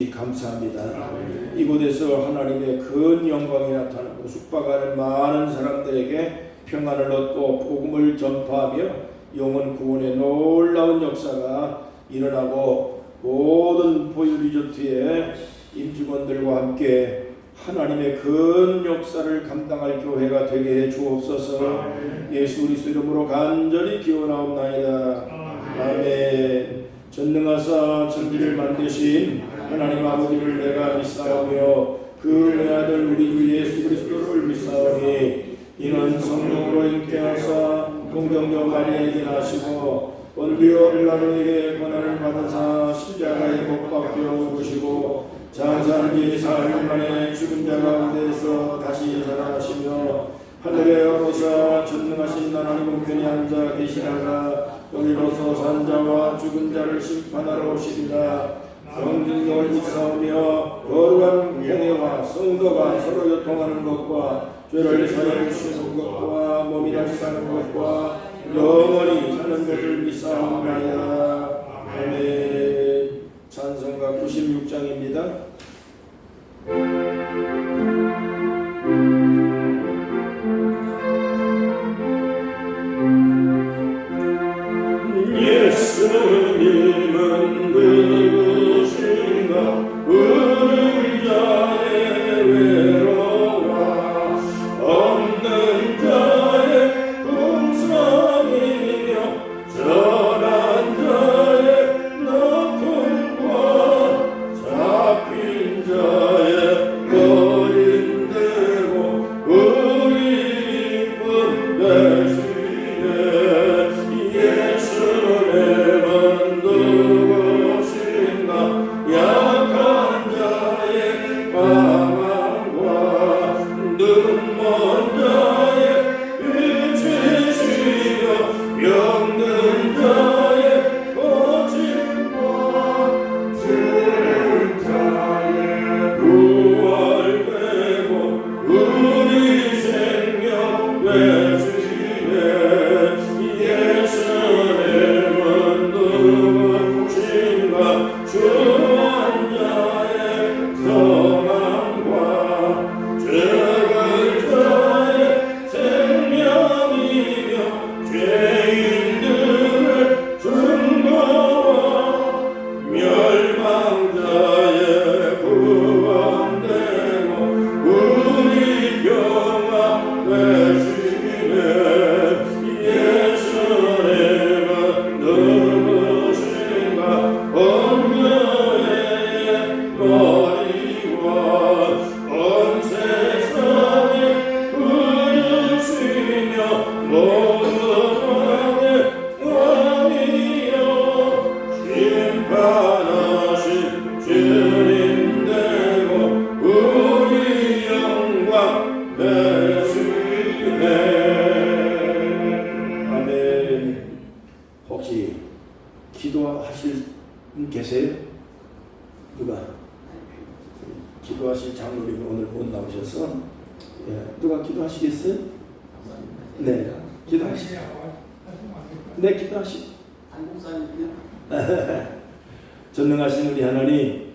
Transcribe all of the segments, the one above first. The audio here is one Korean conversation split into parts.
감사합니다. 이곳에서 하나님의 큰 영광이 나타나고 숙박하는 많은 사람들에게 평안을 얻고 복음을 전파하며 영혼 구원의 놀라운 역사가 일어나고 모든 보유리조트의 임직원들과 함께 하나님의 큰 역사를 감당할 교회가 되게 해 주옵소서. 예수 그리스도 이름으로 간절히 기원하옵나이다. 아멘. 전능하사 천지를 만드신 하나님 아버지를 내가 믿사오며 그 외아들 우리 주 예수 그리스도를 믿사오니 이는 성령으로 잉태하사 동정녀 마리아에게 나시고 본디오 빌라도에게 고난을 받으사 십자가에 못 박혀 죽으시고 장사한 지 사흘 만에 죽은 자 가운데서 다시 살아나시며 하늘에 오르사 전능하신 하나님 우편에 앉아 계시다가 여기로서 산자와 죽은 자를 심판하러 오시리라. 성령을 믿사오며 거룩한 공회와 성도가 서로 교통하는 것과 죄를 사해 주시는 것과 몸이 다시 사는 것과 영원히 사는 것을 믿사옵나이다. 아멘. 찬송가 96장입니다. 예수님은 누구신가? 의자의 외로와 없는 자의 공상이며 전한 자의 나쁨과 잡힌 자의 거린되고 우리 기쁜 대신에 예수님은 누구신가? 약한 자의 방황과 눈먼 자의 빛이시며 병든 자의 고침과 들은 자의 부활되고 우리 생명 되시네. 예수님은 누구신가? 주한 자의 성함과 죽을 자의 생명이며 죄인들을 증거와 멸망자의 구원되고 우리 평화 되시네. 예수님은 누구신가? 언녀의 머리와 온 세상에 그르시며 모든 왕의 왕이여 심판하신 주님 되고 우리 영광 되시네. 아멘. 혹시 기도하실 분 계세요? 누가? 기도하실 장로님이 오늘 못 나오셔서 누가 기도하시겠어요? 네, 기도하시죠. 네, 기도하시죠. 전능하신 우리 하나님,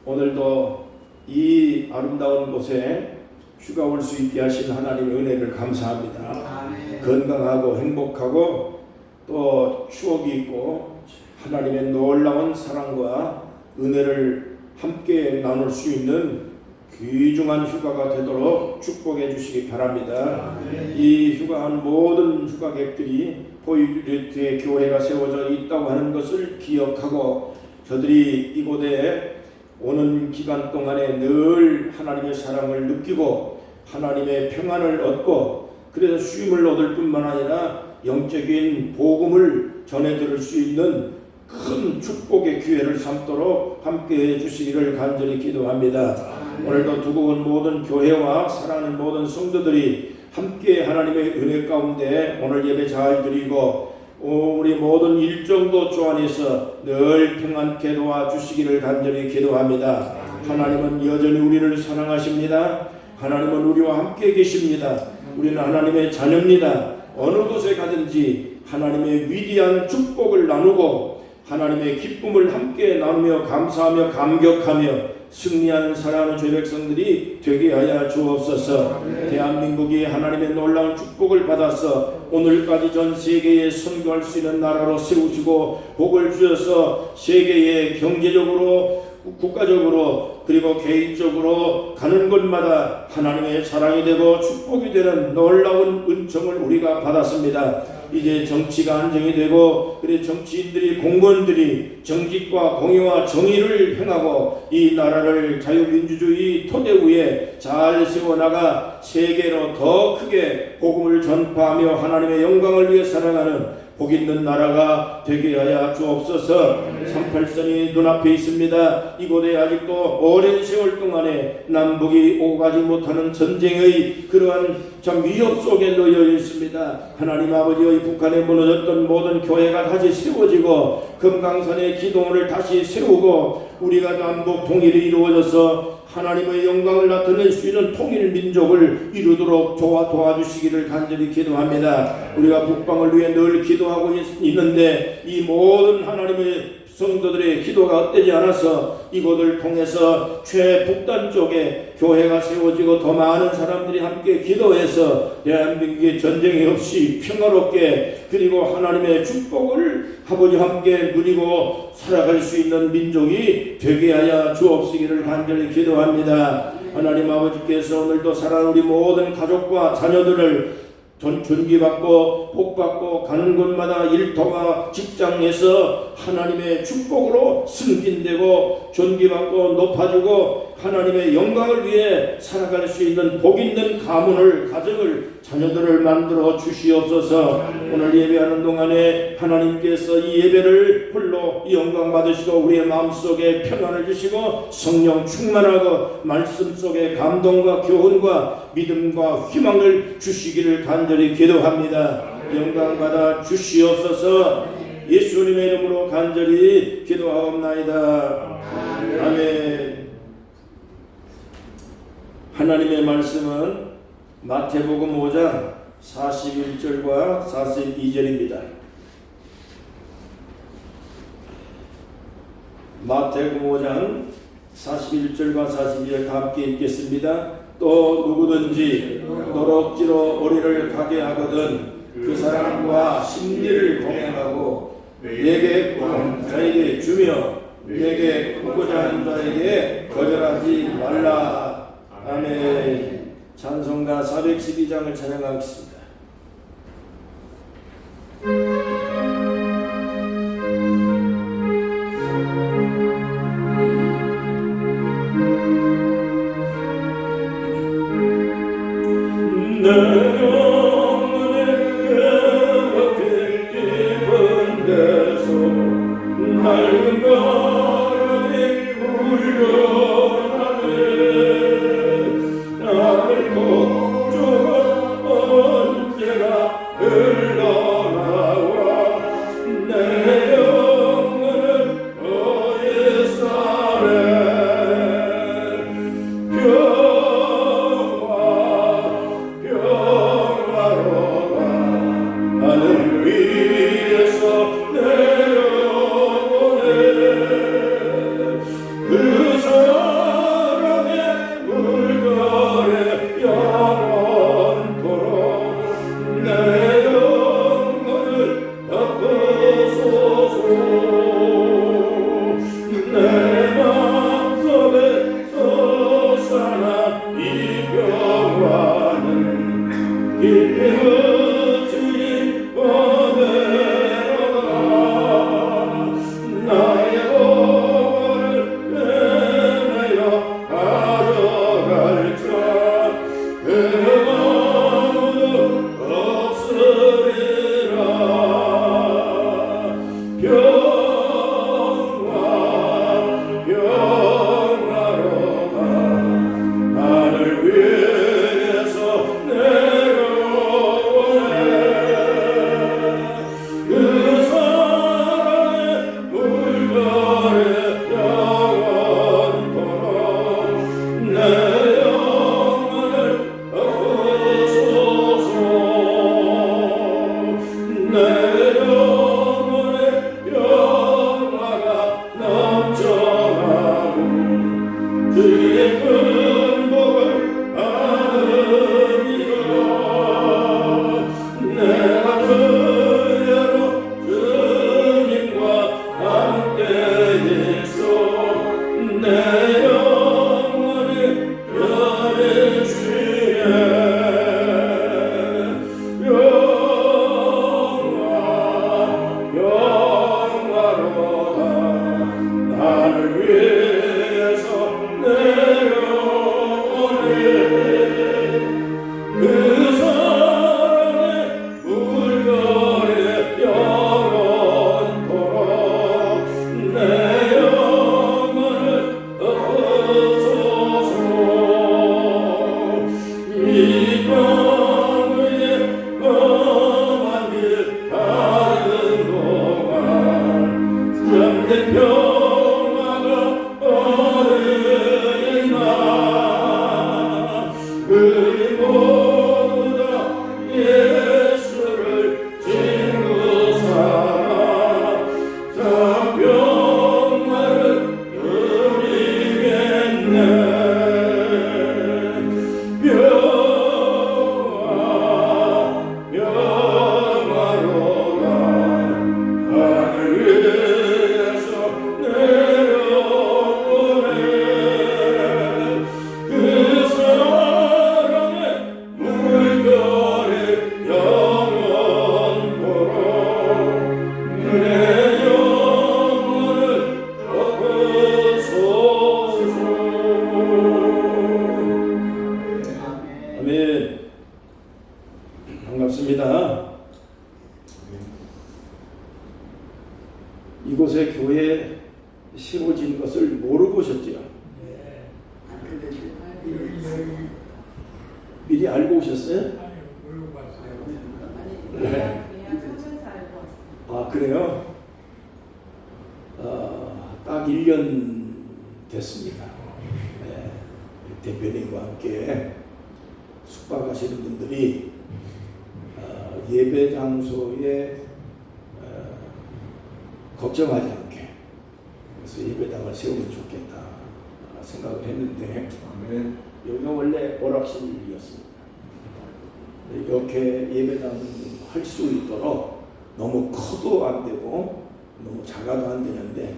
오늘도 이 아름다운 곳에 휴가 올 수 있게 하신 하나님의 은혜를 감사합니다. 건강하고 행복하고 또 추억이 있고 하나님의 놀라운 사랑과 은혜를 함께 나눌 수 있는 귀중한 휴가가 되도록 축복해 주시기 바랍니다. 이 휴가한 모든 휴가객들이 보이리트의 교회가 세워져 있다고 하는 것을 기억하고 저들이 이곳에 오는 기간 동안에 늘 하나님의 사랑을 느끼고 하나님의 평안을 얻고 그래서 쉼을 얻을 뿐만 아니라 영적인 복음을 전해 들을 수 있는 큰 축복의 기회를 삼도록 함께해 주시기를 간절히 기도합니다. 오늘도 두고 온 모든 교회와 사랑하는 모든 성도들이 함께 하나님의 은혜 가운데 오늘 예배 잘 드리고 우리 모든 일정도 주 안에서 늘 평안케 도와주시기를 간절히 기도합니다. 하나님은 여전히 우리를 사랑하십니다. 하나님은 우리와 함께 계십니다. 우리는 하나님의 자녀입니다. 어느 곳에 가든지 하나님의 위대한 축복을 나누고 하나님의 기쁨을 함께 나누며 감사하며 감격하며 승리하는 사랑하는 죄 백성들이 되게 하여 주옵소서. 대한민국이 하나님의 놀라운 축복을 받아서 오늘까지 전 세계에 선교할 수 있는 나라로 세우시고 복을 주셔서 세계에 경제적으로 국가적으로 그리고 개인적으로 가는 곳마다 하나님의 자랑이 되고 축복이 되는 놀라운 은총을 우리가 받았습니다. 이제 정치가 안정이 되고 그리고 정치인들이 공무원들이 정직과 공의와 정의를 행하고 이 나라를 자유민주주의 토대 위에 잘 세워나가 세계로 더 크게 복음을 전파하며 하나님의 영광을 위해 살아가는 복 있는 나라가 되게 하여 주옵소서. 38선이 눈앞에 있습니다. 이곳에 아직도 오랜 세월 동안에 남북이 오가지 못하는 전쟁의 그러한 참 위협 속에 놓여 있습니다. 하나님 아버지의 북한에 무너졌던 모든 교회가 다시 세워지고 금강산의 기도원을 다시 세우고 우리가 남북 통일이 이루어져서 하나님의 영광을 나타낼 수 있는 통일 민족을 이루도록 도와주시기를 간절히 기도합니다. 우리가 북방을 위해 늘 기도하고 있는데 이 모든 하나님의 성도들의 기도가 헛되지 않아서 이곳을 통해서 최북단 쪽에 교회가 세워지고 더 많은 사람들이 함께 기도해서 대한민국의 전쟁이 없이 평화롭게 그리고 하나님의 축복을 아버지와 함께 누리고 살아갈 수 있는 민족이 되게 하여 주옵시기를 간절히 기도합니다. 하나님 아버지께서 오늘도 살아가는 우리 모든 가족과 자녀들을 존귀받고 복받고 가는 곳마다 일터와 직장에서 하나님의 축복으로 승진되고 존귀받고 높아지고 하나님의 영광을 위해 살아갈 수 있는 복 있는 가문을 가정을 자녀들을 만들어 주시옵소서. 오늘 예배하는 동안에 하나님께서 이 예배를 홀로 영광 받으시고 우리의 마음속에 평안을 주시고 성령 충만하고 말씀 속에 감동과 교훈과 믿음과 희망을 주시기를 간절히 기도합니다. 영광 받아 주시옵소서. 예수님의 이름으로 간절히 기도하옵나이다. 아멘. 하나님의 말씀은 마태복음 5장 41절과 42절입니다. 마태복음 5장 41절과 42절 다 함께 읽겠습니다. 또 누구든지 노럭지로 오리를 가게 하거든 그 사람과 심리를 동행하고 내게 구한 자에게 주며 내게 구고자 하는 자에게 거절하지 말라. 아멘. 찬송가 412장을 찬양하겠습니다. 평화 주의 근복을 아느니라. 내가 그대로 주님과 함께 있어 내 영혼이 변해 주에 반갑습니다. 이곳에 교회 세워진 것을 모르고 오셨죠? 미리 알고 오셨어요? 네. 아, 그래요? 딱 1년 됐습니다. 네. 대표님과 함께 숙박하시는 분들이 예배 장소에 걱정하지 않게 그래서 예배당을 세우면 좋겠다 생각을 했는데 여기가 원래 오락실이었습니다. 이렇게 예배당 할 수 있도록 너무 커도 안 되고 너무 작아도 안 되는데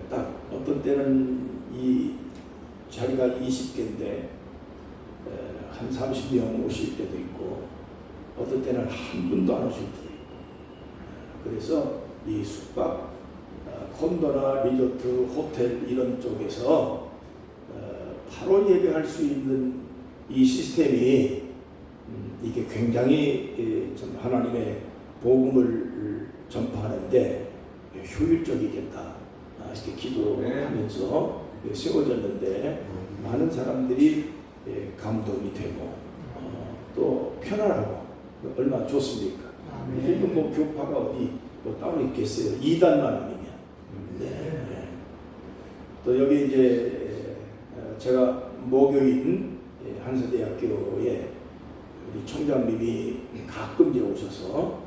딱 어떤 때는 이 자리가 20개인데 한 30명 오실 때도 있고 어떤 때는 한 분도 안 오실 때도 있고 그래서 이 숙박 콘도나 리조트 호텔 이런 쪽에서 바로 예배할 수 있는 이 시스템이 이게 굉장히 좀 하나님의 복음을 전파하는데 효율적이겠다 이렇게 기도하면서 세워졌는데 많은 사람들이 감동이 되고 또 편안하고 얼마나 좋습니까? 지금 뭐 교파가 어디 뭐 따로 있겠어요? 2단만 아니면. 네. 또 여기 이제 제가 모교인 한서대학교에 우리 총장님이 가끔 이제 오셔서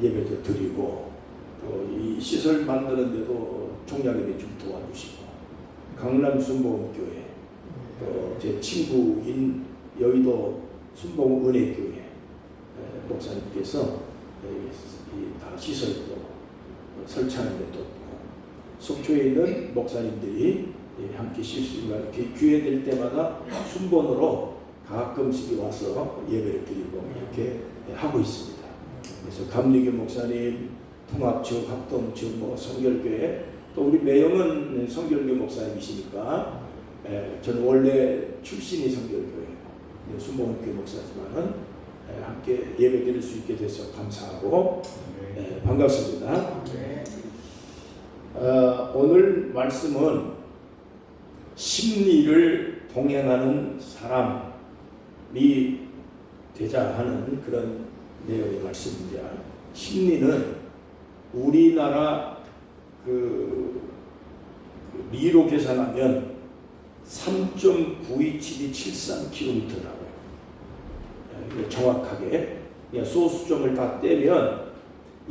예배도 드리고 또 이 시설 만드는데도 총장님이 좀 도와주시고 강남 순복음교회 또 제 친구인 여의도 순복음 은혜교회 목사님께서 다 시설도 설치하는 데 돕고 속초에 있는 목사님들이 함께 실수가 이렇게 기회 될 때마다 순번으로 가끔씩 와서 예배를 드리고 이렇게 하고 있습니다. 그래서 감리교 목사님, 통합측, 합동측, 성결교회 또 우리 매형은 성결교 목사님이시니까 저는 원래 출신이 성결교회예요. 순복음교회 목사지만은 함께 예배 드릴 수 있게 돼서 감사하고 반갑습니다. 오늘 말씀은 심리를 동행하는 사람이 되자 하는 그런 내용의 말씀입니다. 심리는 우리나라 미로 계산하면 3.92773km라고요. 정확하게 소수점을 다 떼면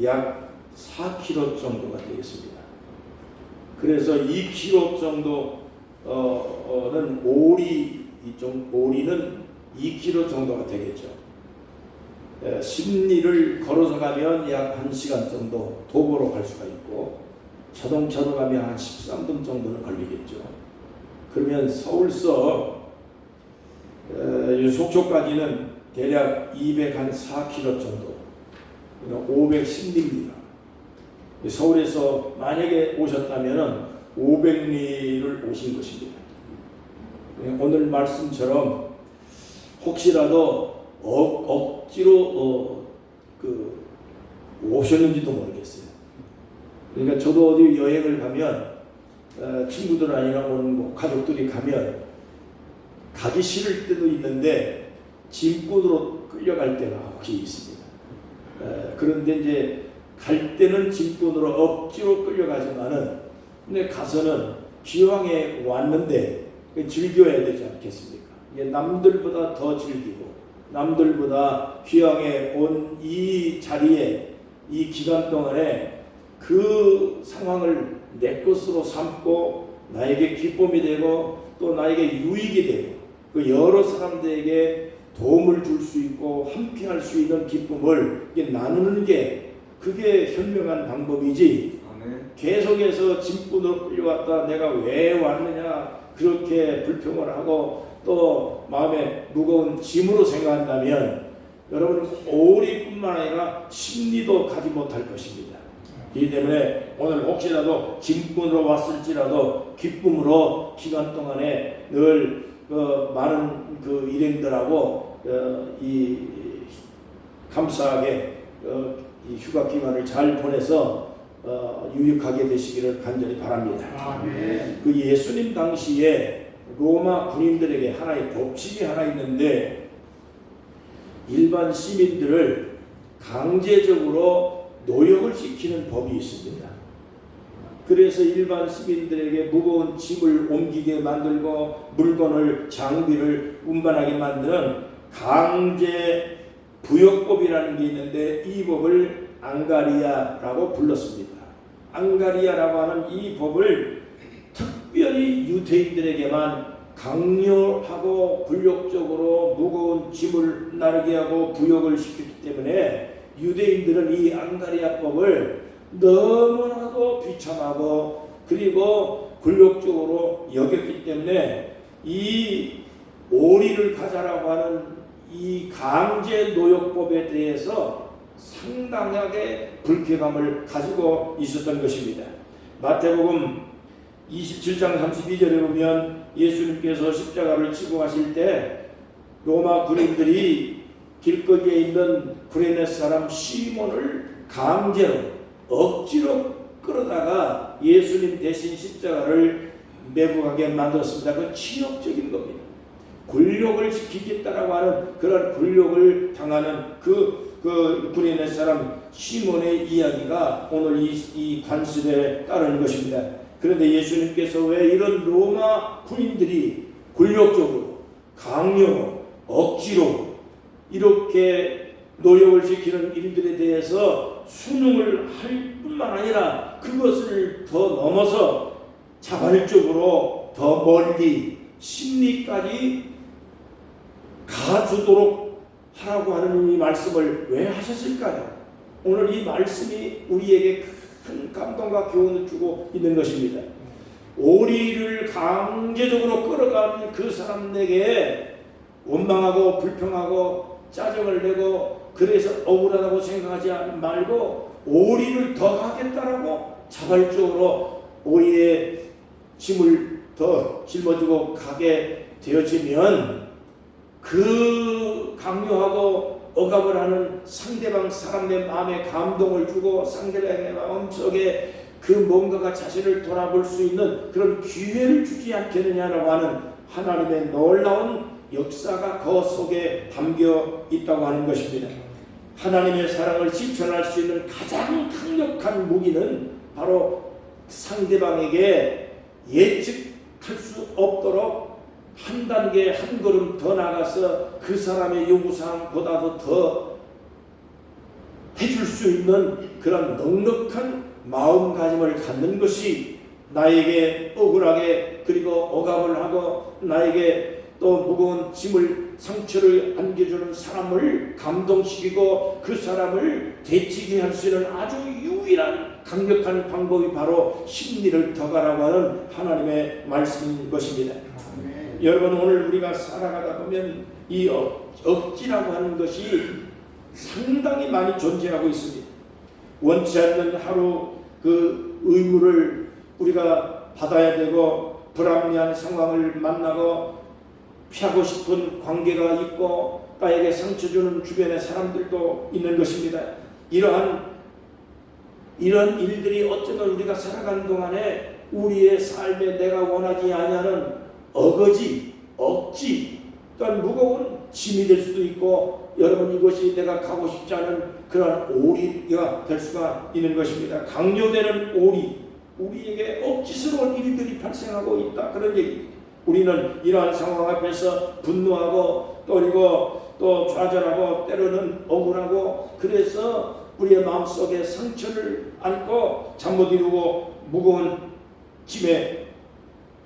약 4km 정도가 되겠습니다. 그래서 2km 정도 있는 오리는 2km 정도가 되겠죠. 십리를 걸어서 가면 약 1시간 정도 도보로 갈 수가 있고, 자동차로 가면 한 13분 정도는 걸리겠죠. 그러면 서울서 속초까지는 대략 204km 정도, 510리입니다. 서울에서 만약에 오셨다면 500리를 오신 것입니다. 오늘 말씀처럼 혹시라도 억지로 오셨는지도 모르겠어요. 그러니까 저도 어디 여행을 가면 친구들 아니라 오는 가족들이 가면 가기 싫을 때도 있는데 짐꾼으로 끌려갈 때가 혹시 있습니다. 그런데 이제 갈 때는 짐꾼으로 억지로 끌려가지만은 근데 가서는 기왕에 왔는데 즐겨야 되지 않겠습니까? 남들보다 더 즐기고 남들보다 기왕에 온 이 자리에 이 기간 동안에 그 상황을 내 것으로 삼고 나에게 기쁨이 되고 또 나에게 유익이 되고 그 여러 사람들에게 도움을 줄 수 있고 함께 할 수 있는 기쁨을 나누는 게 그게 현명한 방법이지. 아멘. 계속해서 짐꾼으로 끌려왔다 내가 왜 왔느냐 그렇게 불평을 하고 또 마음에 무거운 짐으로 생각한다면 여러분은 오리뿐만 아니라 십리도 가지 못할 것입니다. 이 때문에 오늘 혹시라도 짐꾼으로 왔을지라도 기쁨으로 기간 동안에 늘 많은 일행들하고 감사하게 이 휴가 기간을 잘 보내서 유익하게 되시기를 간절히 바랍니다. 아멘. 그 예수님 당시에 로마 군인들에게 하나의 법칙이 하나 있는데 일반 시민들을 강제적으로 노역을 시키는 법이 있습니다. 그래서 일반 시민들에게 무거운 짐을 옮기게 만들고 물건을 장비를 운반하게 만드는 강제 부역법이라는 게 있는데 이 법을 앙가리아라고 불렀습니다. 앙가리아라고 하는 이 법을 특별히 유대인들에게만 강요하고 굴욕적으로 무거운 짐을 나르게 하고 부역을 시켰기 때문에 유대인들은 이 앙가리아법을 너무나도 비참하고 그리고 굴욕적으로 여겼기 때문에 이 오리를 가자라고 하는 이 강제 노역법에 대해서 상당하게 불쾌감을 가지고 있었던 것입니다. 마태복음 27장 32절에 보면 예수님께서 십자가를 지고 가실 때 로마 군인들이 길거리에 있는 구레네 사람 시몬을 강제로 억지로 끌어다가 예수님 대신 십자가를 메고 가게 만들었습니다. 그건 치욕적인 겁니다. 굴욕을 시키겠다라고 하는 그런 굴욕을 당하는 그 구레네 사람 시몬의 이야기가 오늘 이 관습에 따르는 것입니다. 그런데 예수님께서 왜 이런 로마 군인들이 굴욕적으로 강요 억지로 이렇게 노역을 시키는 일들에 대해서 순응을 할 뿐만 아니라 그것을 더 넘어서 자발적으로 더 멀리 심리까지 가주도록 하라고 하는 이 말씀을 왜 하셨을까요? 오늘 이 말씀이 우리에게 큰 감동과 교훈을 주고 있는 것입니다. 오리를 강제적으로 끌어간 그 사람에게 원망하고 불평하고 짜증을 내고 그래서 억울하다고 생각하지 말고 오리를 더 하겠다라고 자발적으로 오리의 짐을 더 짊어지고 가게 되어지면 그 강요하고 억압을 하는 상대방 사람의 마음에 감동을 주고 상대방의 마음속에 그 뭔가가 자신을 돌아볼 수 있는 그런 기회를 주지 않겠느냐라고 하는 하나님의 놀라운 역사가 그 속에 담겨 있다고 하는 것입니다. 하나님의 사랑을 실천할 수 있는 가장 강력한 무기는 바로 상대방에게 예측할 수 없도록 한 단계 한 걸음 더 나가서 그 사람의 요구사항보다도 더 해줄 수 있는 그런 넉넉한 마음가짐을 갖는 것이 나에게 억울하게 그리고 억압을 하고 나에게 또 무거운 짐을 상처를 안겨주는 사람을 감동시키고 그 사람을 되치게 할 수 있는 아주 유일한 강력한 방법이 바로 심리를 더가라고 하는 하나님의 말씀인 것입니다. 여러분, 오늘 우리가 살아가다 보면 이 억지라고 하는 것이 상당히 많이 존재하고 있습니다. 원치 않는 하루 그 의무를 우리가 받아야 되고 불합리한 상황을 만나고 피하고 싶은 관계가 있고 나에게 상처 주는 주변의 사람들도 있는 것입니다. 이런 일들이 어쩌면 우리가 살아가는 동안에 우리의 삶에 내가 원하지 아니하는 어거지, 억지, 또한 무거운 짐이 될 수도 있고 여러분 이것이 내가 가고 싶지 않은 그런 오리가 될 수가 있는 것입니다. 강요되는 오리, 우리에게 억지스러운 일들이 발생하고 있다 그런 얘기입니다. 우리는 이러한 상황 앞에서 분노하고 그리고 또 좌절하고 때로는 억울하고 그래서 우리의 마음속에 상처를 안고 잠 못 이루고 무거운 짐에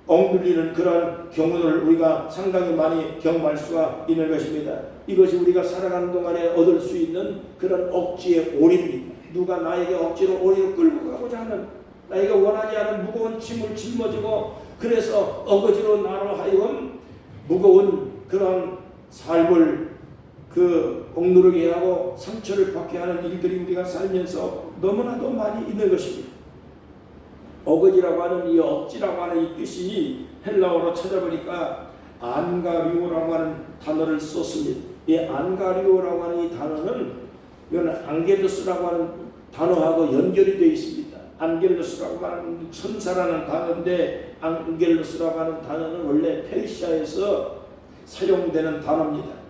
엉들리는 그런 경우를 우리가 상당히 많이 경험할 수가 있는 것입니다. 이것이 우리가 살아가는 동안에 얻을 수 있는 그런 억지의 오리입니다. 누가 나에게 억지로 오리로 끌고 가고자 하는 나에게 원하지 않은 무거운 짐을 짊어지고 그래서 어거지로 나로 하여금 무거운 그런 삶을 억누르게 하고 상처를 받게 하는 일들이 우리가 살면서 너무나도 많이 있는 것입니다. 어거지라고 하는 이 억지라고 하는 이 뜻이 헬라어로 찾아보니까 안가리오라고 하는 단어를 썼습니다. 이 안가리오라고 하는 이 단어는 이건 앙겔로스라고 하는 단어하고 연결이 되어 있습니다. 안겔로스라고 하는 천사라는 단어인데 안겔로스라고 하는 단어는 원래 페르시아에서 사용되는 단어입니다.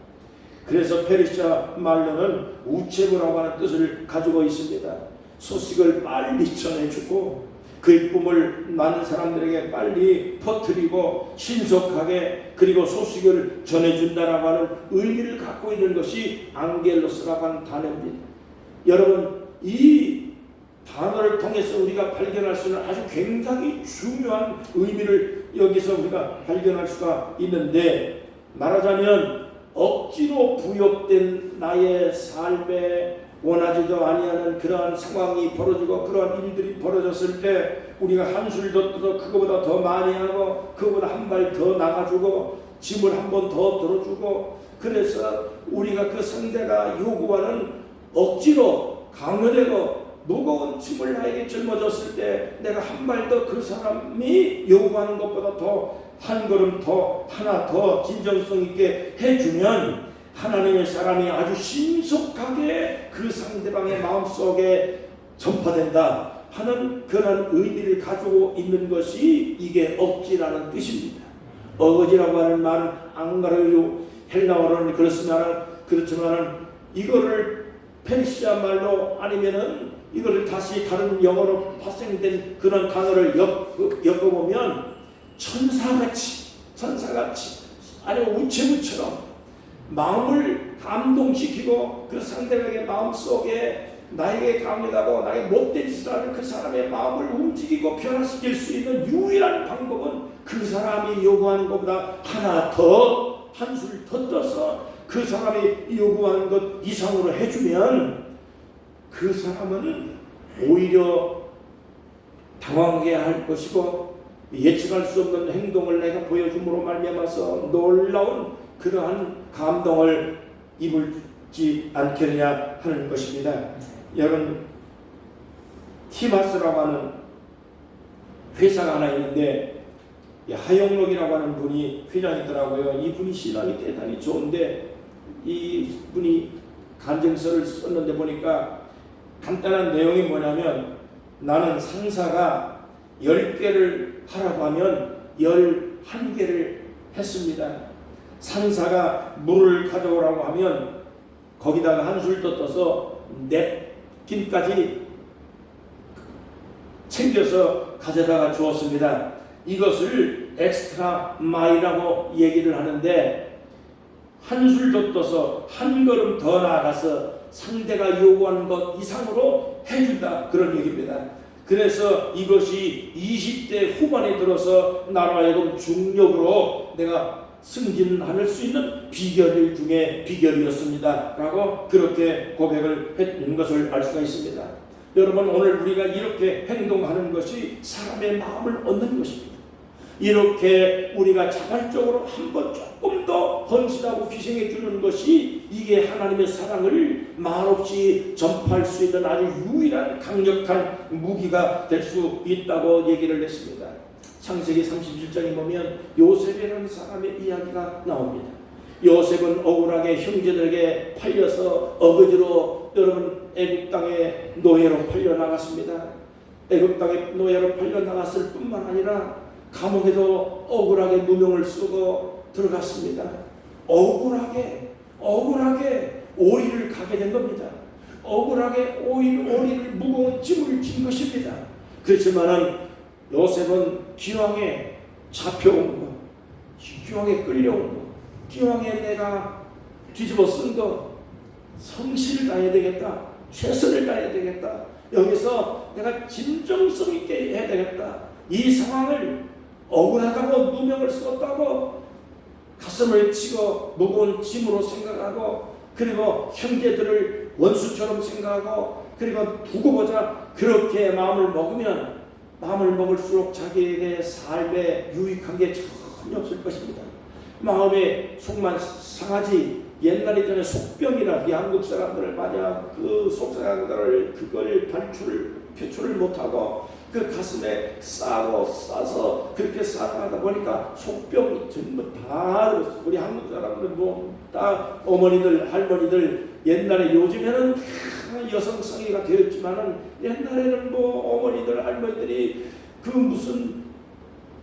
그래서 페르시아 말로는 우체부라고 하는 뜻을 가지고 있습니다. 소식을 빨리 전해주고 그의 꿈을 많은 사람들에게 빨리 퍼뜨리고 신속하게 그리고 소식을 전해준다라고 하는 의미를 갖고 있는 것이 앙겔로스라고 하는 단어입니다. 여러분, 이 단어를 통해서 우리가 발견할 수 있는 아주 굉장히 중요한 의미를 여기서 우리가 발견할 수가 있는데 말하자면 억지로 부여된 나의 삶에 원하지도 아니하는 그러한 상황이 벌어지고 그러한 일들이 벌어졌을 때 우리가 한술 더 떠서 그거보다 더 많이 하고 그거보다 한 발 더 나가주고 짐을 한 번 더 들어주고 그래서 우리가 그 상대가 요구하는 억지로 강요되고 무거운 짐을 나에게 짊어졌을 때 내가 한 발 더 그 사람이 요구하는 것보다 더 한 걸음 더 하나 더 진정성 있게 해주면 하나님의 사람이 아주 신속하게 그 상대방의 마음속에 전파된다 하는 그런 의미를 가지고 있는 것이 이게 억지라는 뜻입니다. 어거지라고 하는 말은 앙가르유 헬라어로는 그렇지만 이거를 페르시아 말로 아니면은 이거를 다시 다른 영어로 파생된 그런 단어를 엮어보면 천사같이 아니면 우체부처럼 마음을 감동시키고 그 상대방의 마음속에 나에게 강요하고 나에게 못된 짓을 하는 그 사람의 마음을 움직이고 변화시킬 수 있는 유일한 방법은 그 사람이 요구하는 것보다 하나 더 한술 더 떠서 그 사람이 요구하는 것 이상으로 해주면 그 사람은 오히려 당황하게 할 것이고 예측할 수 없는 행동을 내가 보여줌으로 말미암아서 놀라운 그러한 감동을 입을지 않겠느냐 하는 것입니다. 여러분, 티마스라고 하는 회사가 하나 있는데 하영록이라고 하는 분이 회장이더라고요. 이분이 신앙이 대단히 좋은데 이분이 간증서를 썼는데 보니까 간단한 내용이 뭐냐면 나는 상사가 10개를 하라고 하면 11개를 했습니다. 상사가 물을 가져오라고 하면 거기다가 한술 더 떠서 냅킨까지 챙겨서 가져다가 주었습니다. 이것을 엑스트라 마일이라고 얘기를 하는데 한술 더 떠서 한 걸음 더 나아가서 상대가 요구하는 것 이상으로 해준다 그런 얘기입니다. 그래서 이것이 20대 후반에 들어서 나로 하여금 중력으로 내가 승진할 수 있는 비결 중에 비결이었습니다 라고 그렇게 고백을 했는 것을 알 수가 있습니다. 여러분, 오늘 우리가 이렇게 행동하는 것이 사람의 마음을 얻는 것입니다. 이렇게 우리가 자발적으로 한번 조금 더 헌신하고 희생해 주는 것이 이게 하나님의 사랑을 말없이 전파할 수 있는 아주 유일한 강력한 무기가 될 수 있다고 얘기를 했습니다. 창세기 37장에 보면 요셉이라는 사람의 이야기가 나옵니다. 요셉은 억울하게 형제들에게 팔려서 어거지로 여러분 애굽 땅의 노예로 팔려 나갔습니다. 애굽 땅의 노예로 팔려 나갔을 뿐만 아니라 감옥에도 억울하게 누명을 쓰고 들어갔습니다. 억울하게 오리를 가게 된 겁니다. 억울하게 오리를 무거운 짐을 진 것입니다. 그렇지만은 요셉은 기왕에 잡혀온 거, 기왕에 끌려온 거, 기왕에 내가 뒤집어 쓴 거, 성실을 다해야 되겠다, 최선을 다해야 되겠다, 여기서 내가 진정성 있게 해야 되겠다, 이 상황을 억울하다고 누명을 썼다고 가슴을 치고 무거운 짐으로 생각하고, 그리고 형제들을 원수처럼 생각하고, 그리고 두고 보자 그렇게 마음을 먹을수록 자기에게 삶에 유익한 게 전혀 없을 것입니다. 마음의 속만 상하지. 옛날에 전에 속병이라, 이 한국 사람들을 맞아 그 속상들을 그걸 표출을 못하고 그 가슴에 싸서 그렇게 살아가다 보니까 속병이 전부 다 들었어. 우리 한국 사람들 다 어머니들 할머니들 옛날에, 요즘에는 여성성애가 되었지만은 옛날에는 어머니들 할머니들이 그 무슨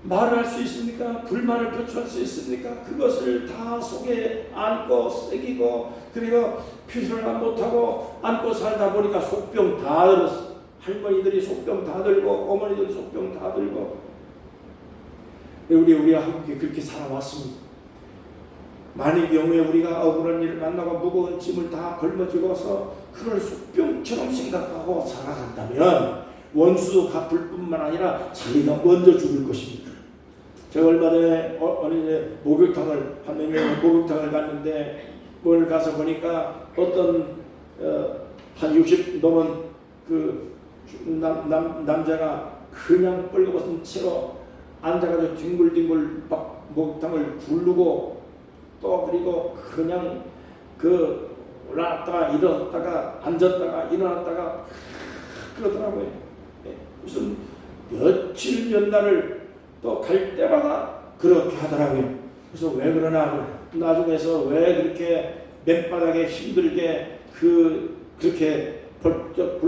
말을 할 수 있습니까? 불만을 표출할 수 있습니까? 그것을 다 속에 안고 새기고, 그리고 표출을 못하고 안고 살다 보니까 속병 다 들었어. 할머니들이 속병 다 들고 어머니들이 속병 다 들고. 우리가 한국에 그렇게 살아왔습니다. 만일 경우에 우리가 억울한 일을 만나고 무거운 짐을 다 걸머쥐고서 그걸 속병처럼 생각하고 살아간다면 원수도 갚을 뿐만 아니라 자기가 먼저 죽을 것입니다. 제가 얼마 전에 어린이 목욕탕을 갔는데, 뭘 가서 보니까 어떤 한 60 넘은 그 남자가 그냥 뻘거벗은 채로 앉아가지고 뒹굴뒹굴 막 목욕탕을 굴르고, 또 그리고 그냥 그 올라갔다가 일어났다가 앉았다가 일어났다가 그러더라고요. 무슨 며칠 몇 날을 또 갈 때마다 그렇게 하더라고요. 그래서 왜 그러나, 나중에서 왜 그렇게 맨바닥에 힘들게 그렇게 벌쩍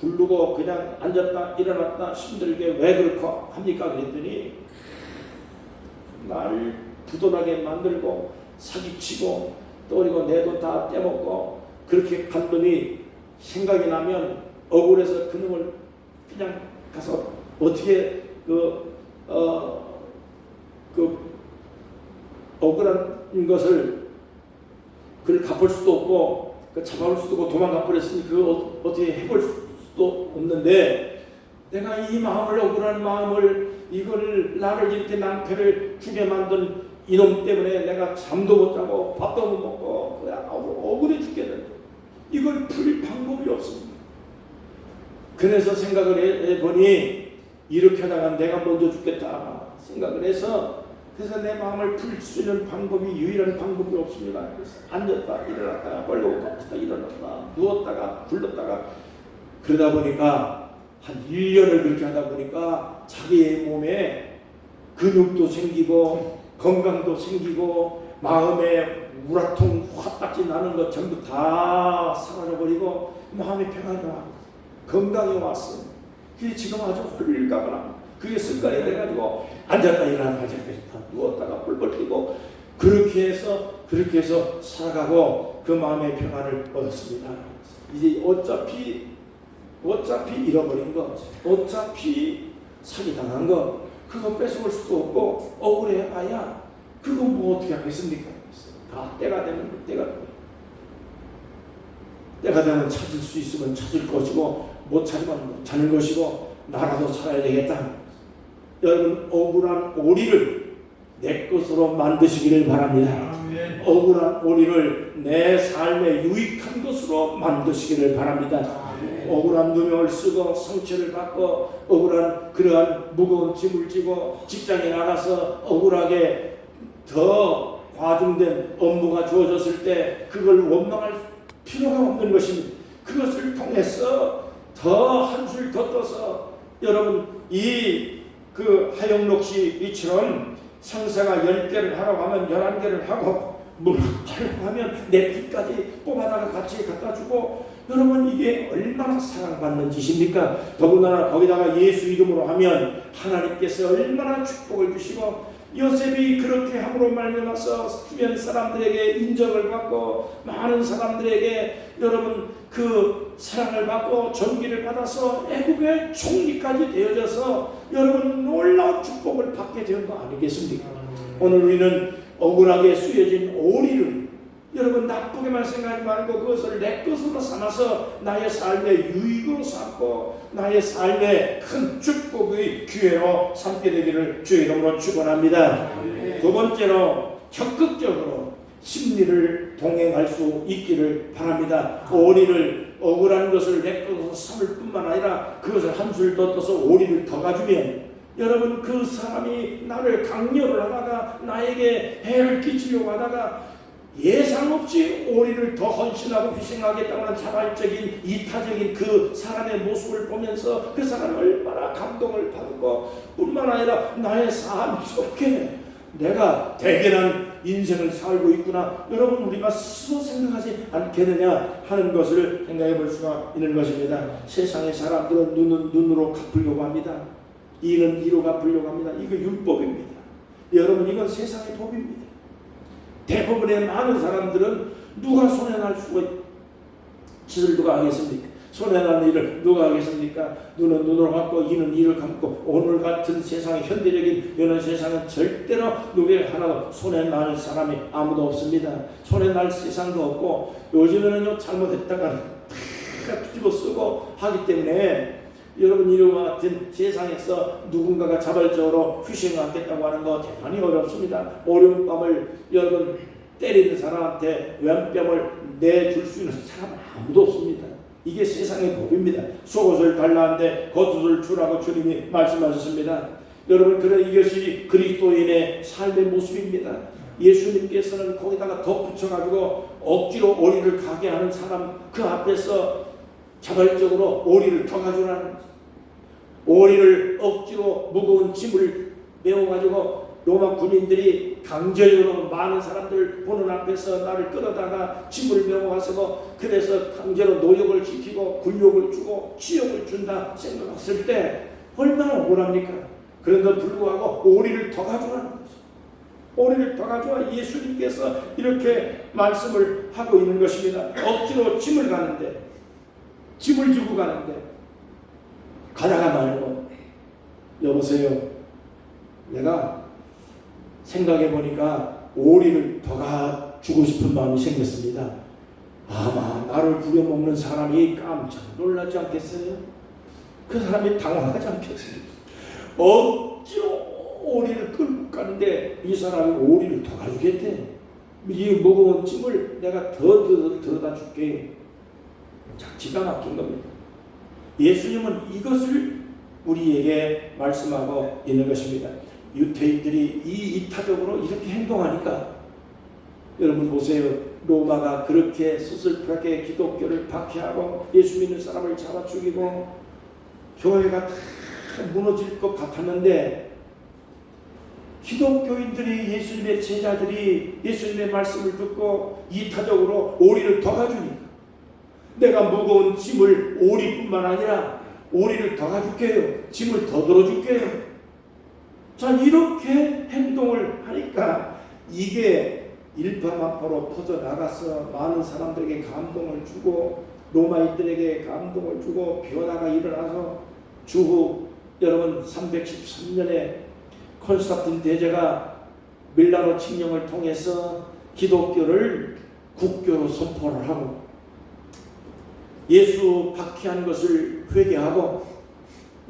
굴르고 그냥 앉았다 일어났다 힘들게 왜 그렇게 합니까? 그랬더니 날 부도나게 만들고 사기치고 또 그리고 내 돈 다 떼먹고 그렇게 간 놈이 생각이 나면 억울해서 그놈을 그냥 가서 어떻게 억울한 것을 그걸 갚을 수도 없고 잡아올 수도 없고 도망가 버렸으니 그거 어떻게 해볼 수도 없는데, 내가 이 마음을, 억울한 마음을, 이걸 나를 이렇게 낭패를 주게 만든 이놈 때문에 내가 잠도 못 자고 밥도 못 먹고 그냥 억울해 죽겠는데 이걸 풀 방법이 없습니다. 그래서 생각을 해보니 이렇게 하다가 내가 먼저 죽겠다 생각을 해서, 그래서 내 마음을 풀 수 있는 방법이, 유일한 방법이 없습니다. 그래서 앉았다 일어났다가 벌거벗었다 일어났다 누웠다가 굴렀다가 그러다 보니까 한 1년을 그렇게 하다 보니까 자기의 몸에 근육도 생기고 건강도 생기고 마음에 우라통 화딱지 나는 것 전부 다 사라져버리고 마음의 평안이 와, 건강이 왔어. 그게 지금 아주 홀가분합니다. 그게 습관이 돼가지고 앉았다 일어났다 누웠다가 뿔뿔 뛰고 그렇게 해서 살아가고 그 마음의 평안을 얻었습니다. 이제 어차피 잃어버린 거, 어차피 사기당한 거, 그거 뺏어올 수도 없고 억울해봐야 그거 뭐 어떻게 하겠습니까? 다 때가 되면 찾을 수 있으면 찾을 것이고 못 찾으면 못 찾는 것이고, 나라도 살아야 되겠다. 여러분, 억울한 오리를 내 것으로 만드시기를 바랍니다. 억울한 오리를 내 삶에 유익한 것으로 만드시기를 바랍니다. 억울한 누명을 쓰고 상처를 받고 억울한 그러한 무거운 짐을 지고 직장에 나가서 억울하게 더 과중된 업무가 주어졌을 때 그걸 원망할 필요가 없는 것입니다. 그것을 통해서 더 한술 더 떠서 여러분 그 하영록 씨 이처럼 상사가 10개를 하라고 하면 11개를 하고 뭘 하려고 하면 내 빚까지 뽑아다가 같이 갖다 주고, 여러분 이게 얼마나 사랑받는 짓입니까? 더군다나 거기다가 예수 이름으로 하면 하나님께서 얼마나 축복을 주시고, 요셉이 그렇게 함으로 말미암아서 주변 사람들에게 인정을 받고 많은 사람들에게 여러분 그 사랑을 받고 존귀를 받아서 애국의 총리까지 되어져서 여러분 놀라운 축복을 받게 된 거 아니겠습니까? 오늘 우리는 억울하게 쓰여진 오리를 여러분 나쁘게만 생각하지 말고 그것을 내 것으로 삼아서 나의 삶의 유익으로 삼고 나의 삶의 큰 축복의 기회로 삼게 되기를 주의 이름으로 축원합니다. 두 번째로 적극적으로 심리를 동행할 수 있기를 바랍니다. 오리를 억울한 것을 내 것으로 삼을 뿐만 아니라 그것을 한술 더 떠서 오리를 더 가주면 여러분 그 사람이 나를 강요를 하다가 나에게 해를 끼치려고 하다가 예상 없이 오리를 더 헌신하고 희생하겠다고 하는 자발적인 이타적인 그 사람의 모습을 보면서 그 사람이 얼마나 감동을 받고 뿐만 아니라 나의 삶 속에 내가 대견한 인생을 살고 있구나, 여러분 우리가 스스로 생각하지 않겠느냐 하는 것을 생각해 볼 수가 있는 것입니다. 세상의 사람들은 눈으로 갚으려고 합니다. 이는 이로 갚으려고 합니다. 이거 율법입니다. 여러분 이건 세상의 법입니다. 대부분의 많은 사람들은 누가 손해날 수가 짓을 누가 하겠습니까? 손해나는 일을 누가 하겠습니까? 눈은 눈으로 감고 이는 이를 감고, 오늘 같은 세상의 현대적인 이런 세상은 절대로 누구에게 하나도 손해날 사람이 아무도 없습니다. 손해날 세상도 없고 요즘에는요 잘못했다가 다 뒤집어 쓰고 하기 때문에 여러분 이와 같은 세상에서 누군가가 자발적으로 희생하겠다고 하는 거 대단히 어렵습니다. 오른밤을 여러분 때리는 사람한테 왼뺨을 내줄 수 있는 사람은 아무도 없습니다. 이게 세상의 법입니다. 속옷을 달라는데 겉옷을 주라고 주님이 말씀하셨습니다. 여러분 그런 이것이 그리스도인의 삶의 모습입니다. 예수님께서는 거기다가 덧붙여가지고 억지로 오리를 가게 하는 사람 그 앞에서 자발적으로 오리를 더 가져라는, 오리를 억지로 무거운 짐을 메워가지고 로마 군인들이 강제적으로 많은 사람들 보는 앞에서 나를 끌어다가 짐을 메워가서 그래서 강제로 노역을 시키고 굴욕을 주고 치욕을 준다 생각했을 때 얼마나 억울합니까? 그런데도 불구하고 오리를 더 가져라는 거죠. 오리를 더 가져와 예수님께서 이렇게 말씀을 하고 있는 것입니다. 억지로 짐을 가는데, 짐을 지고 가는데 가다가 말고, 여보세요, 내가 생각해 보니까 오리를 더 주고 싶은 마음이 생겼습니다. 아마 나를 부려먹는 사람이 깜짝 놀라지 않겠어요? 그 사람이 당황하지 않겠어요? 억지로 오리를 끌고 가는데 이 사람이 오리를 더 가주겠대. 이 무거운 짐을 내가 더 들어다 줄게. 자, 기가 막힌 겁니다. 예수님은 이것을 우리에게 말씀하고 있는 것입니다. 유태인들이 이타적으로 이렇게 행동하니까 여러분 보세요. 로마가 그렇게 수술하게 기독교를 박해하고 예수 믿는 사람을 잡아 죽이고 교회가 다 무너질 것 같았는데, 기독교인들이 예수님의 제자들이 예수님의 말씀을 듣고 이타적으로 오리를 더 가주니까 내가 무거운 짐을 오리뿐만 아니라 오리를 더 가줄게요. 짐을 더 들어줄게요. 자, 이렇게 행동을 하니까 이게 일파만파로 퍼져나가서 많은 사람들에게 감동을 주고 로마인들에게 감동을 주고 변화가 일어나서 주후 여러분 313년에 콘스탄틴 대제가 밀라노 칙령을 통해서 기독교를 국교로 선포를 하고 예수 박해한 것을 회개하고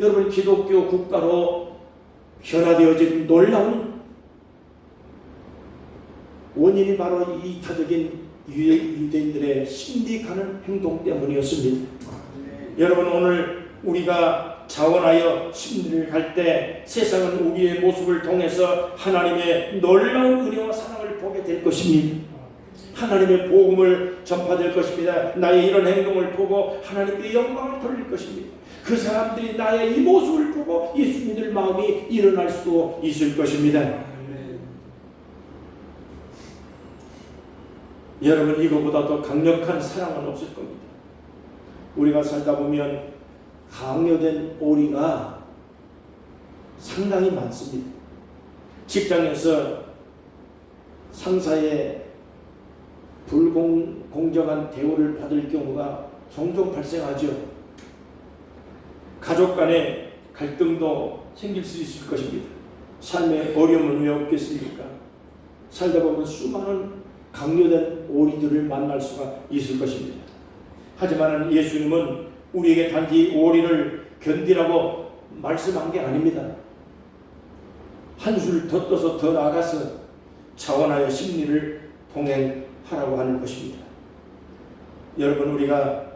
여러분 기독교 국가로 변화되어진 놀라운 원인이 바로 이 이타적인 유대인들의 심리가는 행동 때문이었습니다. 여러분 오늘 우리가 자원하여 심리를 갈 때 세상은 우리의 모습을 통해서 하나님의 놀라운 은혜와 사랑을 보게 될 것입니다. 하나님의 복음을 전파될 것입니다. 나의 이런 행동을 보고 하나님께 영광을 돌릴 것입니다. 그 사람들이 나의 이 모습을 보고 예수 믿을 마음이 일어날 수 있을 것입니다. 여러분 이거보다 더 강력한 사랑은 없을 겁니다. 우리가 살다 보면 강요된 오리가 상당히 많습니다. 직장에서 상사의 불공정한 대우를 받을 경우가 종종 발생하죠. 가족 간의 갈등도 생길 수 있을 것입니다. 삶의 어려움은 왜 없겠습니까? 살다 보면 수많은 강요된 오리들을 만날 수가 있을 것입니다. 하지만 예수님은 우리에게 단지 오리를 견디라고 말씀한 게 아닙니다. 한술 더 떠서 더 나아가서 자원하여 심리를 동행하라고 하는 것입니다. 여러분 우리가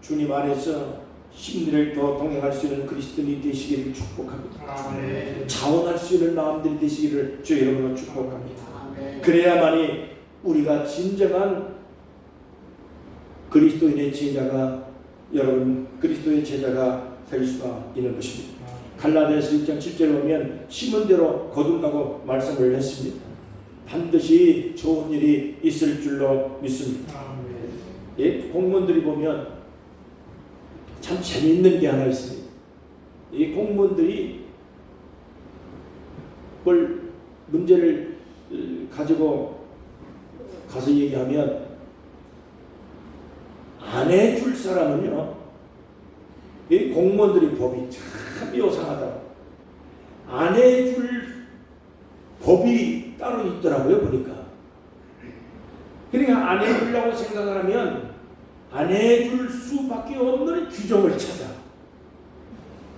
주님 안에서 심리를 더 동행할 수 있는 그리스도인이 되시기를 축복합니다. 자원할 수 있는 마음들이 되시기를 주 이름으로 축복합니다. 그래야만이 우리가 진정한 그리스도인의 제자가 여러분 그리스도의 제자가 될 수가 있는 것입니다. 갈라디아서 6장 7절에 보면 심은 대로 거둔다고 말씀을 했습니다. 반드시 좋은 일이 있을 줄로 믿습니다. 예, 공무원들이 보면 참 재미있는 게 하나 있습니다. 이 공무원들이 뭘 문제를 가지고 가서 얘기하면 안 해줄 사람은요, 이 공무원들이 법이 참 요상하다. 안 해줄 법이 따로 있더라고요, 보니까. 그러니까 안 해주려고 생각을 하면 안 해줄 수밖에 없는 규정을 찾아.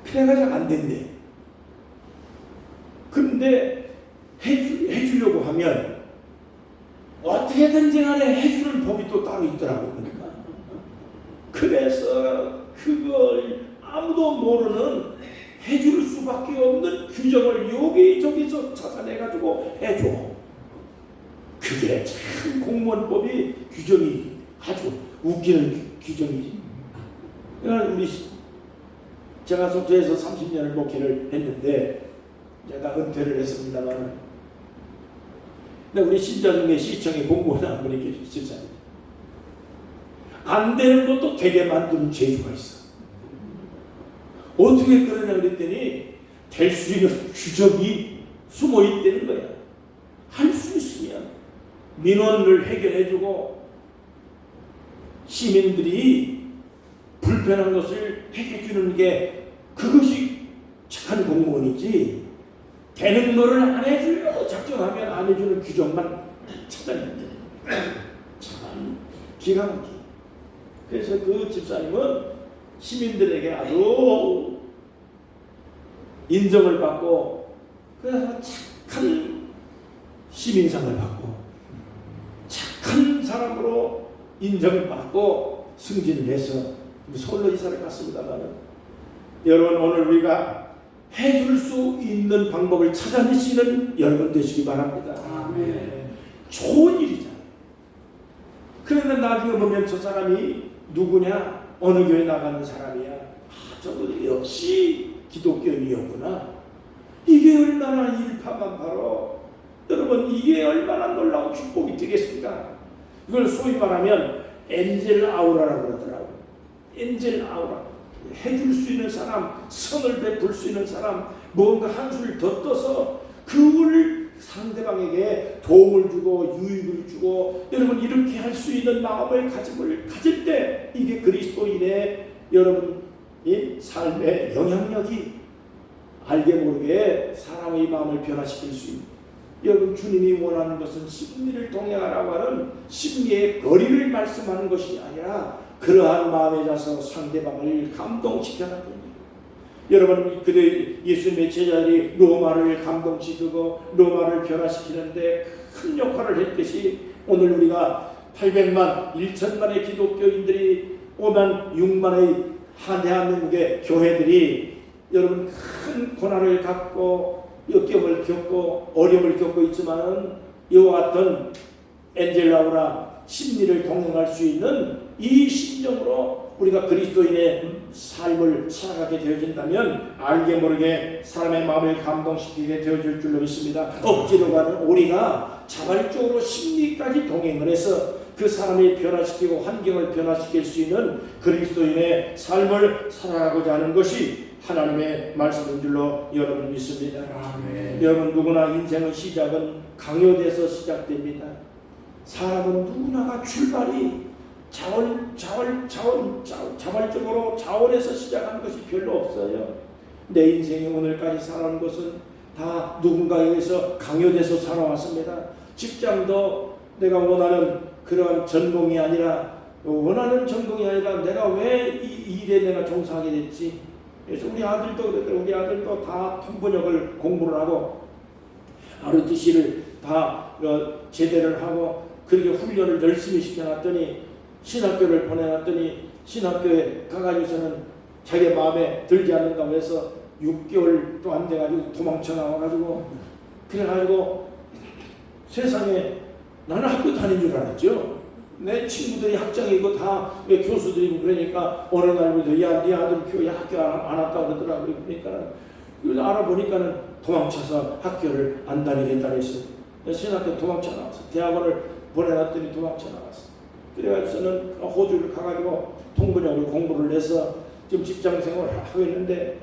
그래가지고 안 된대. 그런데 해주려고 하면 어떻게든지 간에 해주는 법이 또 따로 있더라고요, 보니까. 그래서 그걸 아무도 모르는 해줄 수밖에 없는 규정을 여기저기서 찾아내가지고 해줘. 그게 참 공무원법이 규정이 아주 웃기는 규정이지. 그러니까 제가 속초에서 30년을 목회를 했는데 제가 은퇴를 했습니다만, 근데 우리 신자 중에 시청에 공무원 한 분이 계십니다. 안 되는 것도 되게 만드는 재주가 있어. 어떻게 그러냐 그랬더니 될 수 있는 규정이 숨어 있다는 거야. 할 수 있으면 민원을 해결해주고 시민들이 불편한 것을 해결해주는 게 그것이 착한 공무원이지, 되는 거를 안 해주려고 작정하면 안 해주는 규정만 찾아낸다. 참 기가 막히게. 그래서 그 집사님은 시민들에게 아주 인정을 받고, 그래서 착한 시민상을 받고 착한 사람으로 인정을 받고 승진을 해서 서울로 이사를 갔습니다만, 여러분 오늘 우리가 해줄 수 있는 방법을 찾아내시는 여러분 되시기 바랍니다. 아멘. 좋은 일이잖아요. 그런데 나중에 보면 저 사람이 누구냐? 어느 교회 나가는 사람이야. 저도 역시 기독교인이었구나. 이게 얼마나 일파만파로, 여러분 이게 얼마나 놀라운 축복이 되겠습니까? 이걸 소위 말하면 엔젤 아우라라고 그러더라고요. 엔젤 아우라. 해줄 수 있는 사람, 선을 베풀 수 있는 사람, 뭔가 한술 더 떠서 그걸 상대방에게 도움을 주고 유익을 주고, 여러분 이렇게 할 수 있는 마음을 가질 때 이게 그리스도인의 여러분 이 삶의 영향력이 알게 모르게 사람의 마음을 변화시킬 수 있는, 여러분 주님이 원하는 것은 심리를 동행하라고 하는 심리의 거리를 말씀하는 것이 아니라 그러한 마음에 자서 상대방을 감동시켜라. 여러분, 그들 예수님의 제자들이 로마를 감동시키고 로마를 변화시키는데 큰 역할을 했듯이 오늘 우리가 800만, 1천만의 기독교인들이 5만, 6만의 한 대한민국의 교회들이 여러분 큰 고난을 갖고 역경을 겪고 어려움을 겪고 있지만은 이와 같은 엔젤라우라 심리를 동행할 수 있는 이 심정으로 우리가 그리스도인의 삶을 살아가게 되어진다면 알게 모르게 사람의 마음을 감동시키게 되어질 줄로 믿습니다. 억지로 가는 오리가 자발적으로 심리까지 동행을 해서 그 사람이 변화시키고 환경을 변화시킬 수 있는 그리스도인의 삶을 살아가고자 하는 것이 하나님의 말씀인 줄로 여러분 믿습니다. 아멘. 여러분, 누구나 인생의 시작은 강요돼서 시작됩니다. 사람은 누구나가 출발이 자발적으로 자원해서 시작하는 것이 별로 없어요. 내 인생이 오늘까지 살아온 것은 다 누군가에 의해서 강요돼서 살아왔습니다. 직장도 내가 원하는 그러한 전공이 아니라 내가 왜 이 일에 내가 종사하게 됐지. 그래서 우리 아들도 다 통번역을 공부를 하고 ROTC를 다 제대를 하고 그렇게 훈련을 열심히 시켜놨더니 신학교를 보내놨더니 신학교에 가가지고서는 자기 마음에 들지 않는다고 해서 6개월도 안 돼가지고 도망쳐 나와가지고 그래가지고 세상에 나는 학교 다닌 줄 알았죠. 내 친구들이 학장이고 다 교수들이고 그러니까 어느 날부터 야, 네 아들 학교 안 왔다고 그러더라고요. 그러니까는 알아보니까는 도망쳐서 학교를 안 다니겠다 그랬어요. 신학교 도망쳐 나왔어. 대학원을 보내놨더니 도망쳐 나왔어. 그래가지고서는 호주를 가가지고 통번역을 공부를 해서 지금 직장 생활을 하고 있는데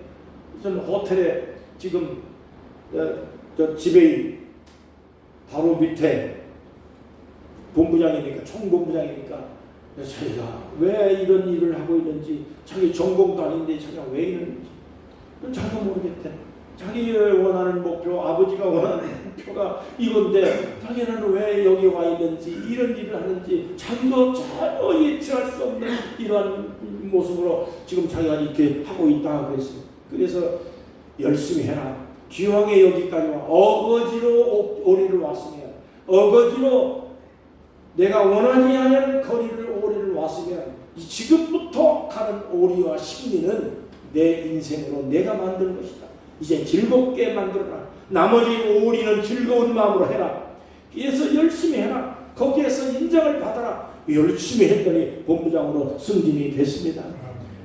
저는 호텔에 지금 저 지배인 바로 밑에 본부장이니까 총본부장이니까 자기가 왜 이런 일을 하고 있는지 자기 전공도 아닌데 자기가 왜 이러는지 자기가 모르겠대. 자기가 원하는 목표, 아버지가 원하는 목표가 이건데 자기는 왜 여기 와 있는지 이런 일을 하는지 자기도 전혀 예측할 수 없는 이러한 모습으로 지금 자기가 이렇게 하고 있다 그랬어요. 그래서 열심히 해라. 기왕에 여기까지 와 어거지로 오리를 왔으면 어거지로 내가 원하지 않은 거리를 오리를 왔으면 지금부터 가는 오리와 심리는 내 인생으로 내가 만든 것이다. 이제 즐겁게 만들어라. 나머지 오리는 즐거운 마음으로 해라. 그래서 열심히 해라. 거기에서 인정을 받아라. 열심히 했더니 본부장으로 승진이 됐습니다.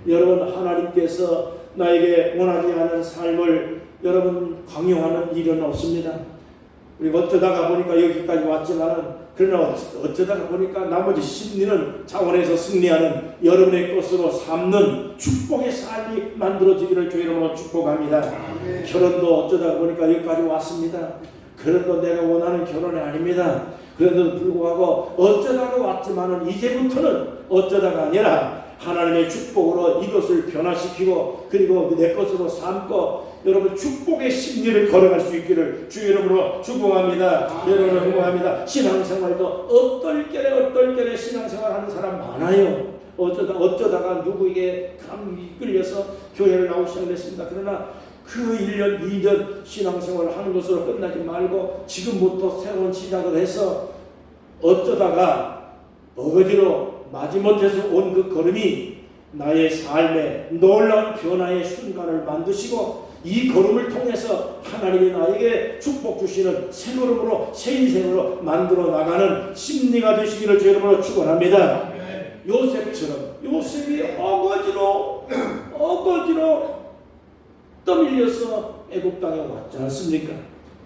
여러분, 하나님께서 나에게 원하지 않은 삶을 여러분 강요하는 일은 없습니다. 우리 어쩌다가 보니까 여기까지 왔지만 그러나 어쩌다가 보니까 나머지 심리는 차원에서 승리하는 여러분의 것으로 삼는 축복의 삶이 만들어지기를 주의 이름으로 축복합니다. 아멘. 결혼도 어쩌다가 보니까 여기까지 왔습니다. 결혼도 내가 원하는 결혼이 아닙니다. 그런데도 불구하고 어쩌다가 왔지만은 이제부터는 어쩌다가 아니라 하나님의 축복으로 이것을 변화시키고 그리고 내 것으로 삼고 여러분 축복의 심리를 걸어갈 수 있기를 주의 이름으로 축복합니다. 여러분 축복합니다. 신앙생활도 어떨결에 신앙생활하는 사람 많아요. 어쩌다가 누구에게 이끌려서 교회를 나오기 시작했습니다. 그러나 그 1년, 2년 신앙생활을 하는 것으로 끝나지 말고 지금부터 새로운 시작을 해서 어쩌다가 어거지로 마지못해서 온 그 걸음이 나의 삶에 놀라운 변화의 순간을 만드시고 이 걸음을 통해서 하나님이 나에게 축복 주시는 새 걸음으로 새 인생으로 만들어 나가는 심리가 되시기를 주의 이름으로 축원합니다. 요셉처럼 요셉이 어거지로 떠밀려서 애국 땅에 왔지 않습니까?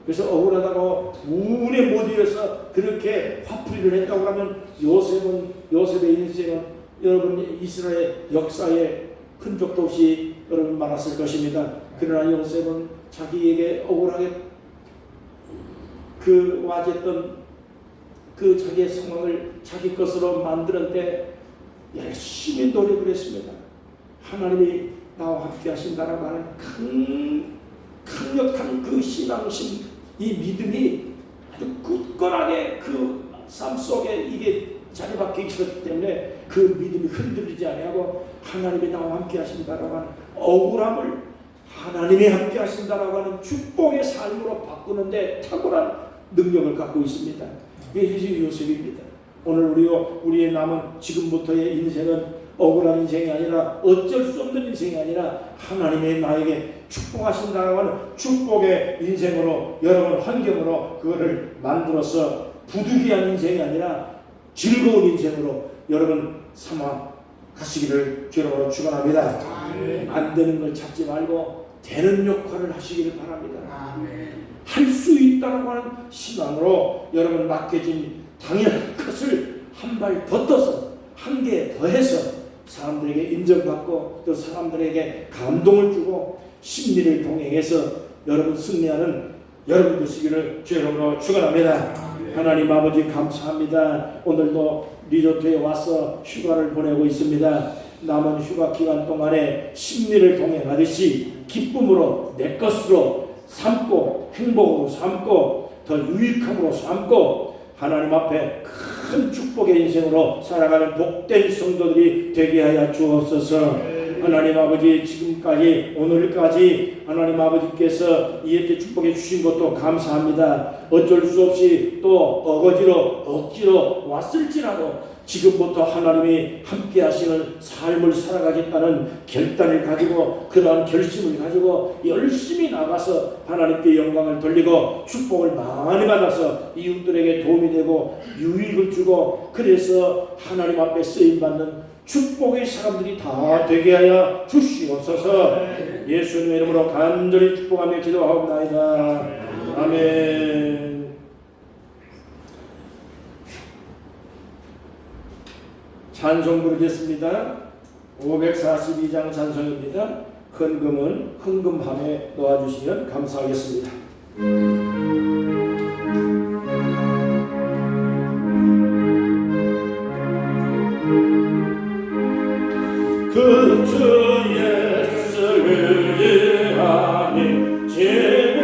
그래서 억울하다고 우울에 못 이겨서 그렇게 화풀이를 했다고 하면 요셉의 인생은 여러분 이스라엘 역사에 큰 적도 없이 여러분 많았을 것입니다. 그러나 요셉은 자기에게 억울하게 그 와졌던 그 자기의 상황을 자기 것으로 만드는데 열심히 노력을 했습니다. 하나님이 나와 함께 하신다라고 하는 강력한 그 신앙심, 이 믿음이 아주 굳건하게 그 삶 속에 이게 자리박혀 있었기 때문에 그 믿음이 흔들리지 아니하고 하나님이 나와 함께 하신다라고 하는 억울함을 하나님이 함께 하신다라고 하는 축복의 삶으로 바꾸는데 탁월한 능력을 갖고 있습니다. 이게 요셉입니다. 오늘 우리의 남은 지금부터의 인생은 억울한 인생이 아니라 어쩔 수 없는 인생이 아니라 하나님의 나에게 축복하신다라고 하는 축복의 인생으로 여러분 환경으로 그거를 만들어서 부득이한 인생이 아니라 즐거운 인생으로 여러분 삼아 가시기를 주님으로 축원합니다. 안 되는 걸 찾지 말고 되는 역할을 하시기를 바랍니다. 할 수 있다라고 하는 희망으로 여러분 맡겨진 당연한 것을 한 발 더 떠서 한 개 더해서 사람들에게 인정받고 또 사람들에게 감동을 주고 심리를 동행해서 여러분 승리하는 여러분 되시기를 주님으로 축원합니다. 하나님 아버지 감사합니다. 오늘도 리조트에 와서 휴가를 보내고 있습니다. 남은 휴가 기간 동안에 심리를 동행하듯이 기쁨으로 내 것으로 삼고 행복으로 삼고 더 유익함으로 삼고 하나님 앞에 큰 축복의 인생으로 살아가는 복된 성도들이 되게 하여 주옵소서. 하나님 아버지 지금까지 오늘까지 하나님 아버지께서 이렇게 축복해 주신 것도 감사합니다. 어쩔 수 없이 또 억지로 왔을지라도 지금부터 하나님이 함께 하시는 삶을 살아가겠다는 결단을 가지고 그러한 결심을 가지고 열심히 나가서 하나님께 영광을 돌리고 축복을 많이 받아서 이웃들에게 도움이 되고 유익을 주고 그래서 하나님 앞에 쓰임받는 축복의 사람들이 다 되게 하여 주시옵소서. 예수님의 이름으로 간절히 축복하며 기도하옵나이다. 아멘. 찬송 부르겠습니다. 542장 찬송입니다. 헌금은 헌금함에 놓아주시면 감사하겠습니다. 그 주 예수를 위하여 제일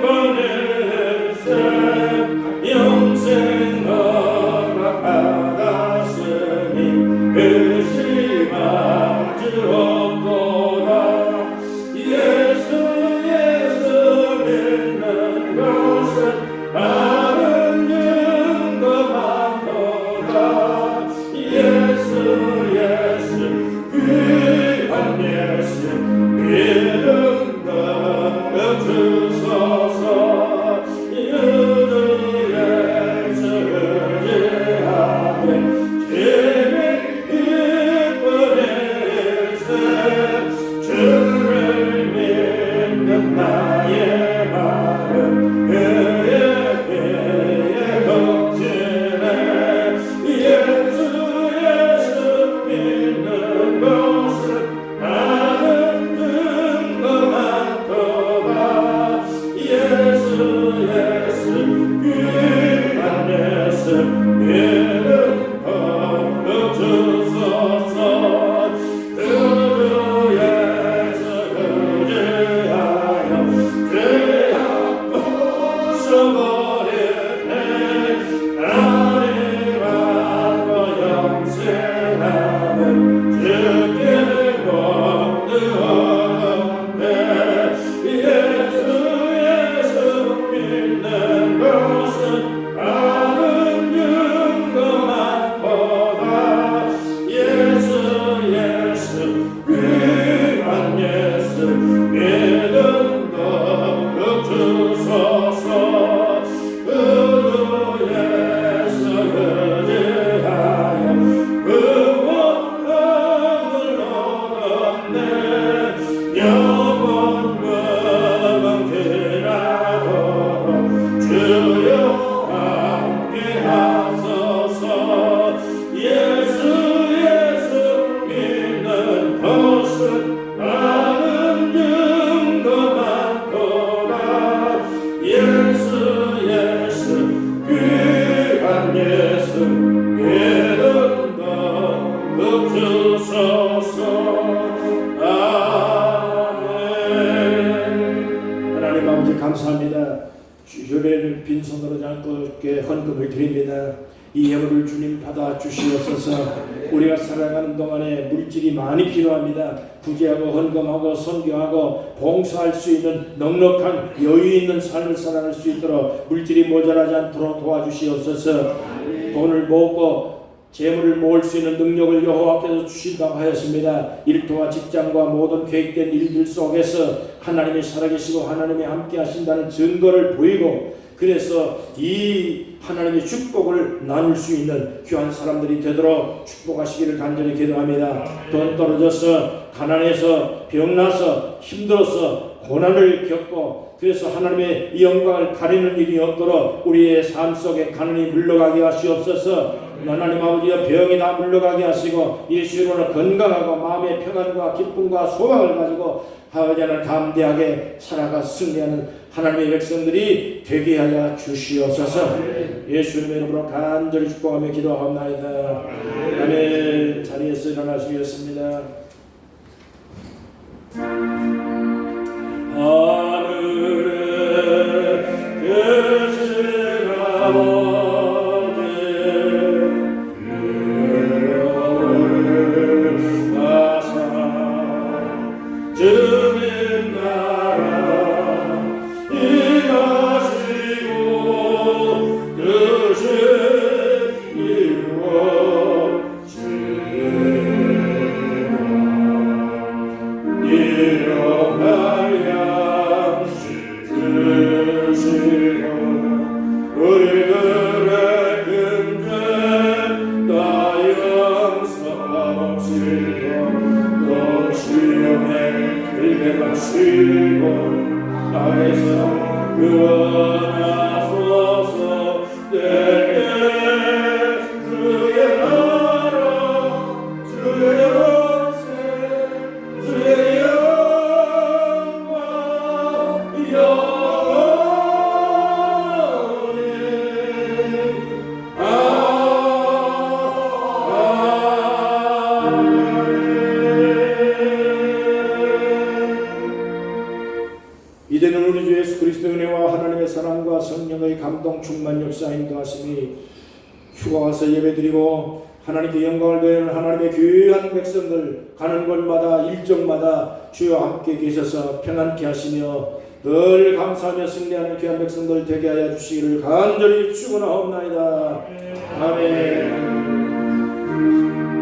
번에서 영생 허락받았으니 의심할 줄 없도다. 예수 믿는 것은 다른 증거 많도다. 예수 귀한 예수 믿음 더 주소서. 유주의 의지하며 재미 기쁘리세. 주를 믿는 나의 마음 그의 귀에 걷지네. 예수 믿는 것은 나는 증거 많도다. 예수 귀한 예수 믿음 더 주소서. 그 예수 의지하여 죄악 벗어버리네. 하나님 앞에 영생하는 주께 복되었네. 예수 믿는 것은 다른 증거 많도다. 예수 귀한 예수 믿음 더 주소서. 그 예수 의지하여 구원을 얻었네. 영원 건강이라도 주여 함께 하소서. 예수 믿는 것은 나는 증거 많도다. 예수 귀한 예수 믿음 더 주소서. 아멘. 하나님 아버지 감사합니다. 주례를 빈손으로 않고 헌금을 드립니다. 이 예물을 주님 받아 주시옵소서. 우리가 살아가는 동안에 물질이 많이 필요합니다. 구제하고 헌금하고 선교하고 봉사할 수 있는 넉넉한 여유 있는 삶을 살아갈 수 있도록 물질이 모자라지 않도록 도와주시옵소서. 돈을 모으고 재물을 모을 수 있는 능력을 여호와께서 주신다고 하였습니다. 일터와 직장과 모든 계획된 일들 속에서 하나님이 살아계시고 하나님이 함께 하신다는 증거를 보이고, 그래서 이 하나님의 축복을 나눌 수 있는 귀한 사람들이 되도록 축복하시기를 간절히 기도합니다. 돈 떨어져서 가난해서 병나서 힘들어서 고난을 겪고 그래서 하나님의 이 영광을 가리는 일이 없도록 우리의 삶 속에 가난이 물러가게 하시옵소서. 하나님 아버지여, 병이 다 물러가게 하시고 예수로 건강하고 마음의 평안과 기쁨과 소망을 가지고 하나님을 담대하게 살아가 승리하는 하나님의 백성들이 되게 하여 주시옵소서. 예수님의 이름으로 간절히 축복하며 기도하옵나이다. 아멘. 자리에서 일어나시겠습니다. 하늘에 계시라 주님 나라 임하시고 뜻을 이루어지리라. 일어나야 드시고 우리들의 근대 다 영성하시고 또 주님의 길게 가시고 땅에서 구원하소서. 내게 주의 나라 주의 영생 주의 영광 영원히 이제는 우리 주 예수 그리스도의 은혜와 하나님의 사랑과 성령의 감동 충만 역사 인도하심이 휴가 와서 예배드리고 하나님께 영광을 드리는 하나님의 귀한 백성들 가는 곳마다 일정마다 주여 함께 계셔서 평안케 하시며 늘 감사하며 승리하는 귀한 백성들 되게 하여 주시기를 간절히 축원하옵나이다. 아멘.